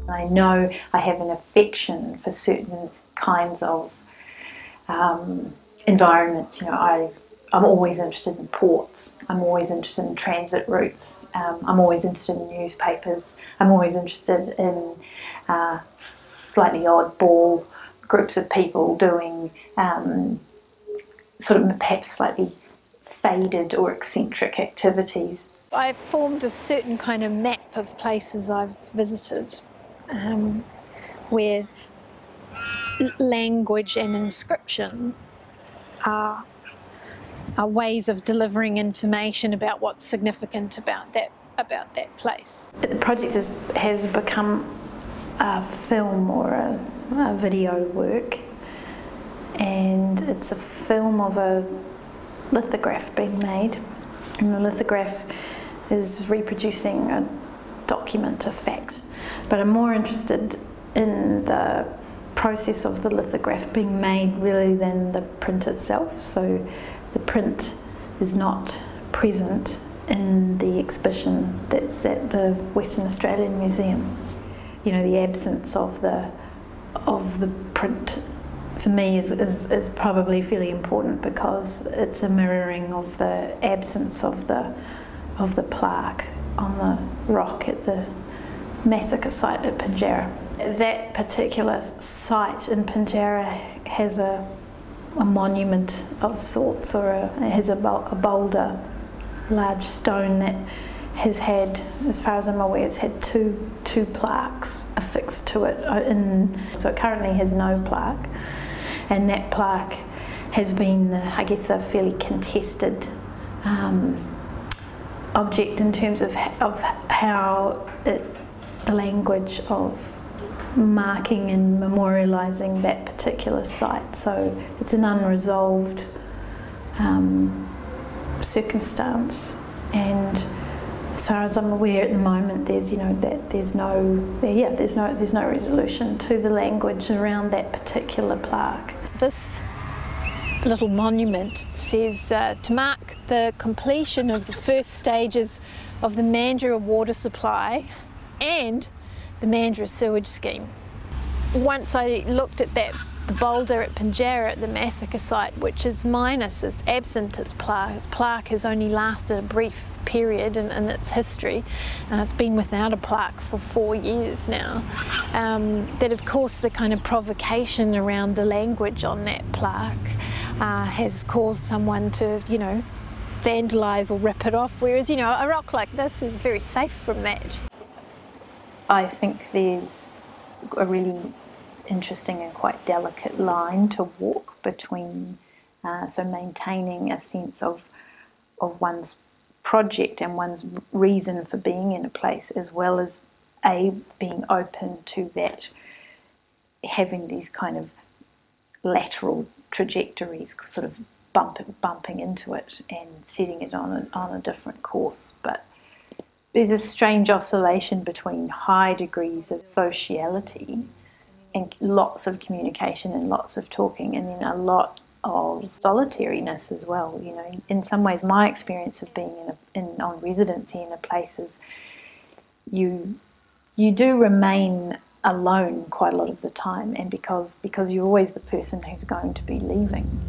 I know I have an affection for certain kinds of environments. You know, I'm always interested in ports, I'm always interested in transit routes, I'm always interested in newspapers, I'm always interested in slightly oddball groups of people doing sort of perhaps slightly faded or eccentric activities. I've formed a certain kind of map of places I've visited where language and inscription are ways of delivering information about what's significant about that place. The project has become a film or a video work, and it's a film of a lithograph being made, and the lithograph is reproducing a document, a fact. But I'm more interested in the process of the lithograph being made really than the print itself. So the print is not present in the exhibition that's at the Western Australian Museum. You know, the absence of the print for me is probably fairly important, because it's a mirroring of the absence of the plaque on the rock at the massacre site at Mandurah. That particular site in Mandurah has a monument of sorts, or it has a boulder, large stone that has had, as far as I'm aware, it's had two plaques affixed to it. So it currently has no plaque, and that plaque has been, I guess, a fairly contested object in terms of how the language of marking and memorialising that particular site. So it's an unresolved circumstance, and as far as I'm aware at the moment, there's no resolution to the language around that particular plaque. This little monument says to mark the completion of the first stages of the Mandurah water supply and the Mandurah sewage scheme. Once I looked at the boulder at Mandurah at the massacre site, which is minus, it's absent its plaque. Its plaque has only lasted a brief period in its history. It's been without a plaque for 4 years now. That of course the kind of provocation around the language on that plaque has caused someone to, you know, vandalise or rip it off, whereas, you know, a rock like this is very safe from that. I think there's a really interesting and quite delicate line to walk between so maintaining a sense of one's project and one's reason for being in a place, as well as being open to that, having these kind of lateral trajectories, sort of bumping into it and setting it on a different course. But there's a strange oscillation between high degrees of sociality and lots of communication and lots of talking, and then a lot of solitariness as well. You know, in some ways, my experience of being on residency in a place is you do remain alone quite a lot of the time, and because you're always the person who's going to be leaving.